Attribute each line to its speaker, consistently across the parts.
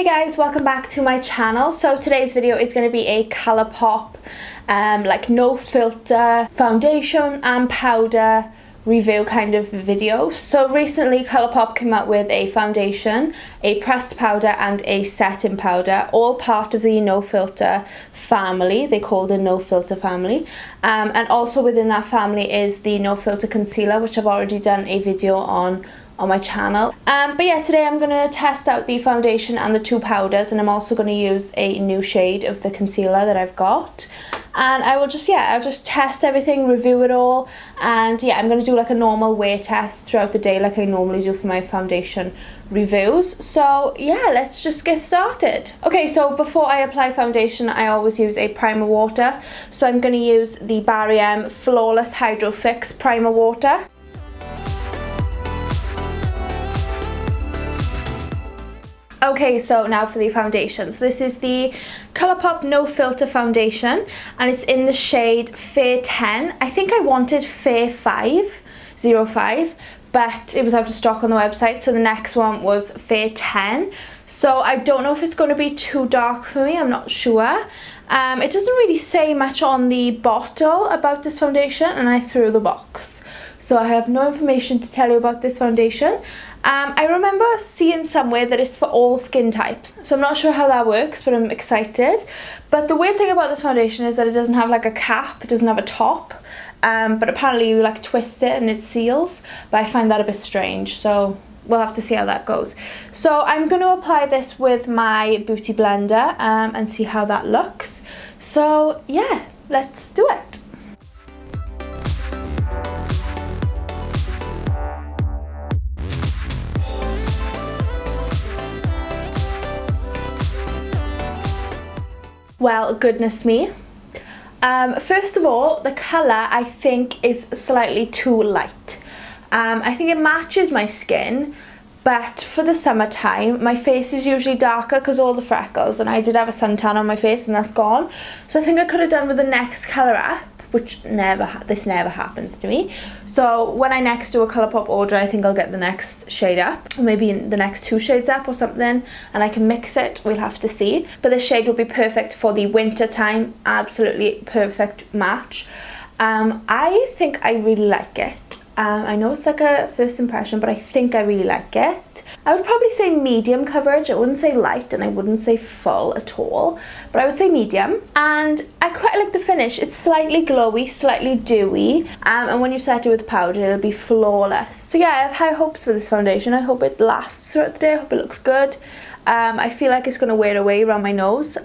Speaker 1: Hey guys, welcome back to my channel. So today's video is going to be a Colourpop like no filter foundation and powder review kind of video. So recently Colourpop came out with a foundation, a pressed powder and a setting powder, all part of the no filter family. They call the no filter family, and also within that family is the no filter concealer, which I've already done a video on my channel. But yeah, today I'm going to test out the foundation and the two powders, and I'm also going to use a new shade of the concealer that I've got. And I will just, I'll just test everything, review it all, and yeah, I'm going to do like a normal wear test throughout the day like I normally do for my foundation reviews. So yeah, let's just get started. Okay, so before I apply foundation, I always use a primer water. So I'm going to use the Barry M Flawless Hydro Fix Primer Water. Okay, so now for the foundation. So this is the Colourpop No Filter Foundation, and it's in the shade Fair 10. I think I wanted Fair 505, but it was out of stock on the website, so the next one was Fair 10. So I don't know if it's going to be too dark for me, I'm not sure. It doesn't really say much on the bottle about this foundation, and I threw the box. So I have no information to tell you about this foundation. I remember seeing somewhere that it's for all skin types, so I'm not sure how that works, but I'm excited. But the weird thing about this foundation is that it doesn't have like a cap, it doesn't have a top, but apparently you like twist it and it seals, but I find that a bit strange, so we'll have to see how that goes. So I'm going to apply this with my beauty blender and see how that looks. So yeah, let's do it. Well, goodness me. First of all, the colour I think is slightly too light. I think it matches my skin, but for the summertime, my face is usually darker because all the freckles, and I did have a suntan on my face and that's gone. So I think I could have done with the next colour up, which this never happens to me. So when I next do a Colourpop order, I think I'll get the next shade up, or maybe the next two shades up or something, and I can mix it, we'll have to see. But this shade will be perfect for the winter time, absolutely perfect match. I think I really like it. I know it's like a first impression, but I think I really like it. I would probably say medium coverage. I wouldn't say light and I wouldn't say full at all, but I would say medium. And I quite like the finish. It's slightly glowy, slightly dewy, and when you set it with powder, it'll be flawless. So yeah, I have high hopes for this foundation. I hope it lasts throughout the day. I hope it looks good. I feel like it's going to wear away around my nose.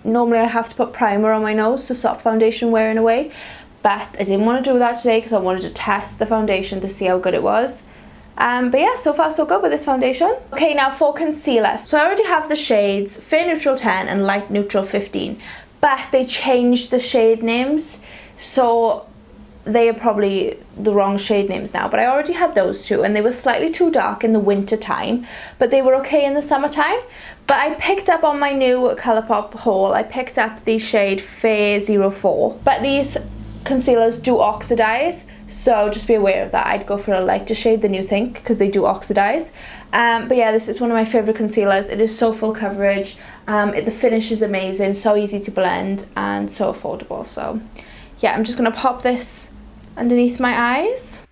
Speaker 1: Normally I have to put primer on my nose to stop foundation wearing away, but I didn't want to do that today because I wanted to test the foundation to see how good it was. But yeah, so far so good with this foundation. Okay, now for concealer. So I already have the shades Fair Neutral 10 and Light Neutral 15, but they changed the shade names, so they are probably the wrong shade names now. But I already had those two, and they were slightly too dark in the winter time, but they were okay in the summertime. But I picked up on my new Colourpop haul, I picked up the shade Fair 04, but these concealers do oxidize, so just be aware of that. I'd go for a lighter shade than you think because they do oxidize. But yeah, this is one of my favourite concealers. It is so full coverage, the finish is amazing, so easy to blend and so affordable. So yeah, I'm just going to pop this underneath my eyes.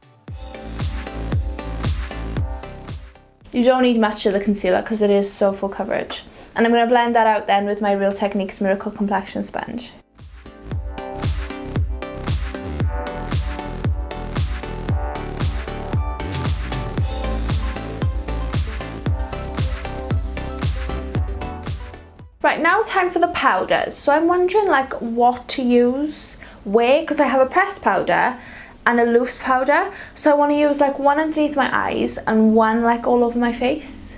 Speaker 1: You don't need much of the concealer because it is so full coverage. And I'm going to blend that out then with my Real Techniques Miracle Complexion Sponge. Right, now time for the powders. So I'm wondering like what to use where, because I have a pressed powder and a loose powder. So I want to use like one underneath my eyes and one like all over my face.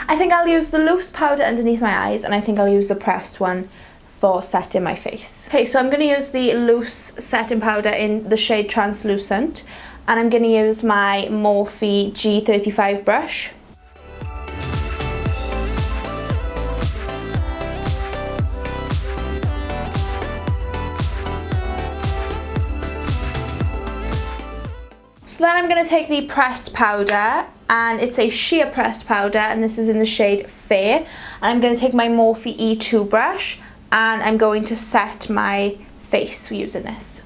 Speaker 1: I think I'll use the loose powder underneath my eyes, and I think I'll use the pressed one for setting my face. Okay, so I'm going to use the loose setting powder in the shade Translucent, and I'm going to use my Morphe G35 brush. So then I'm going to take the pressed powder, and it's a sheer pressed powder, and this is in the shade Fair fair. And I'm going to take my Morphe E2 brush and I'm going to set my face using this.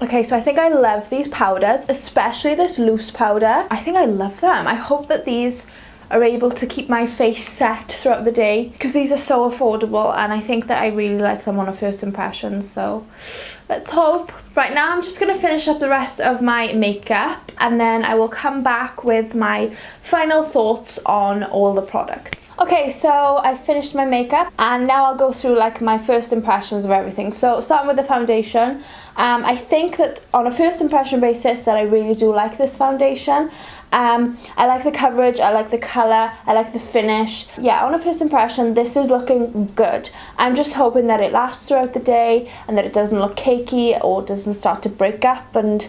Speaker 1: Okay, so I think I love these powders, especially this loose powder. I think I love them. I hope that these are able to keep my face set throughout the day because these are so affordable and I think that I really like them on a first impression, so let's hope. Right now I'm just going to finish up the rest of my makeup and then I will come back with my final thoughts on all the products. Okay, so I've finished my makeup and now I'll go through like my first impressions of everything. So starting with the foundation, I think that on a first impression basis that I really do like this foundation. I like the coverage, I like the colour, I like the finish. Yeah, on a first impression this is looking good. I'm just hoping that it lasts throughout the day and that it doesn't look cakey or doesn't start to break up and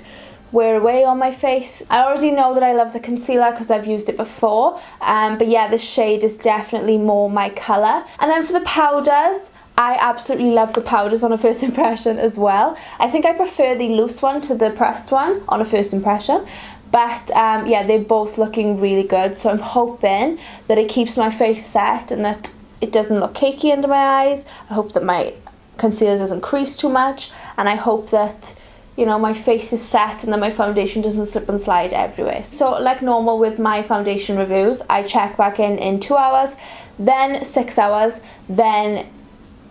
Speaker 1: wear away on my face. I already know that I love the concealer because I've used it before, but yeah, this shade is definitely more my colour. And then for the powders, I absolutely love the powders on a first impression as well. I think I prefer the loose one to the pressed one on a first impression. But yeah, they're both looking really good. So I'm hoping that it keeps my face set and that it doesn't look cakey under my eyes. I hope that my concealer doesn't crease too much. And I hope that, you know, my face is set and that my foundation doesn't slip and slide everywhere. So like normal with my foundation reviews, I check back in 2 hours, then 6 hours, then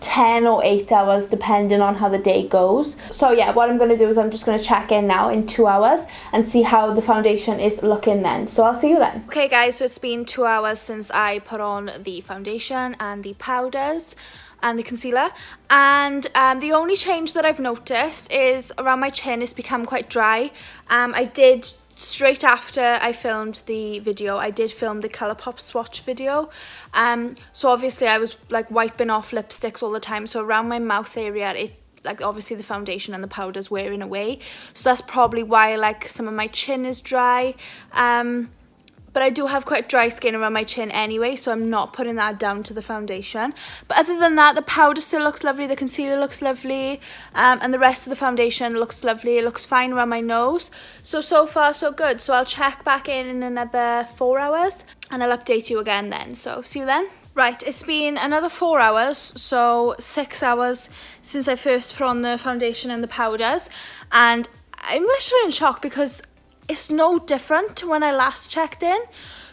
Speaker 1: 10 or 8 hours depending on how the day goes. So yeah, what I'm going to do is I'm just going to check in now in 2 hours and see how the foundation is looking then. So I'll see you then. Okay guys, so it's been 2 hours since I put on the foundation and the powders and the concealer, and the only change that I've noticed is around my chin it's become quite dry. I did, straight after I filmed the video, I did film the Colourpop swatch video. So obviously I was like wiping off lipsticks all the time, so around my mouth area it, like obviously the foundation and the powder's wearing away, so that's probably why like some of my chin is dry. But I do have quite dry skin around my chin anyway, so I'm not putting that down to the foundation. But other than that, the powder still looks lovely, the concealer looks lovely, and the rest of the foundation looks lovely. It looks fine around my nose. So far so good. So I'll check back in another 4 hours and I'll update you again then. So see you then. Right, it's been another 4 hours, so 6 hours since I first put on the foundation and the powders. And I'm literally in shock because it's no different to when I last checked in.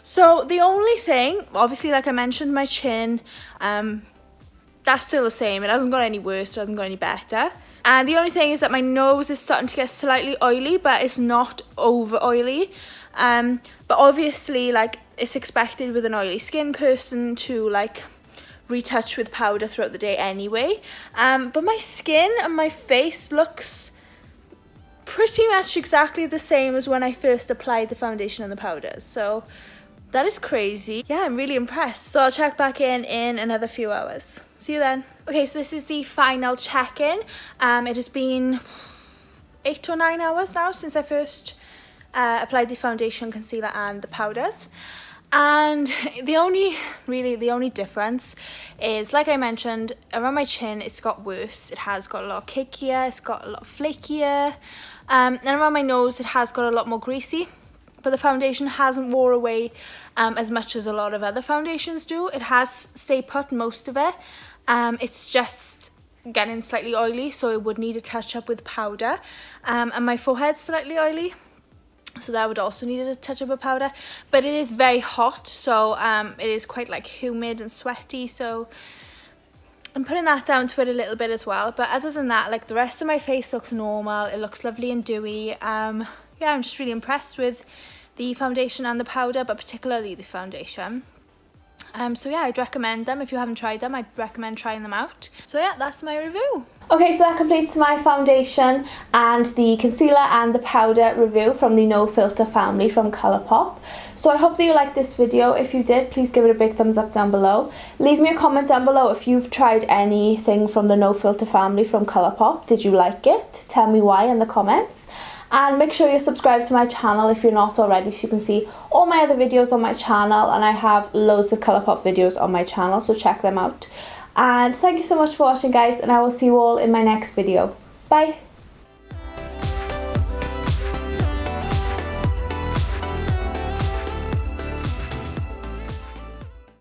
Speaker 1: So the only thing, obviously like I mentioned, my chin, that's still the same. It hasn't got any worse, it hasn't got any better. And the only thing is that my nose is starting to get slightly oily, but it's not over oily. But obviously like it's expected with an oily skin person to like retouch with powder throughout the day anyway. But my skin and my face looks pretty much exactly the same as when I first applied the foundation and the powders. So that is crazy. Yeah, I'm really impressed. So I'll check back in another few hours. See you then. Okay, so this is the final check-in. It has been 8 or 9 hours now since I first applied the foundation, concealer and the powders. And the only difference is, like I mentioned, around my chin it's got worse. It has got a lot cakier, it's got a lot flakier. And around my nose it has got a lot more greasy. But the foundation hasn't wore away as much as a lot of other foundations do. It has stayed put, most of it. It's just getting slightly oily, so it would need a touch up with powder. And my forehead's slightly oily, so that would also need a touch up of powder. But it is very hot, so it is quite like humid and sweaty, so I'm putting that down to it a little bit as well. But other than that, like the rest of my face looks normal. It looks lovely and dewy. Yeah, I'm just really impressed with the foundation and the powder, but particularly the foundation. So yeah, I'd recommend them. If you haven't tried them, I'd recommend trying them out. So yeah, that's my review. Okay, so that completes my foundation and the concealer and the powder review from the No Filter family from Colourpop. So I hope that you liked this video. If you did, please give it a big thumbs up down below. Leave me a comment down below if you've tried anything from the No Filter family from Colourpop. Did you like it? Tell me why in the comments. And make sure you're subscribed to my channel if you're not already, so you can see all my other videos on my channel, and I have loads of Colourpop videos on my channel, so check them out. And thank you so much for watching, guys, and I will see you all in my next video. Bye.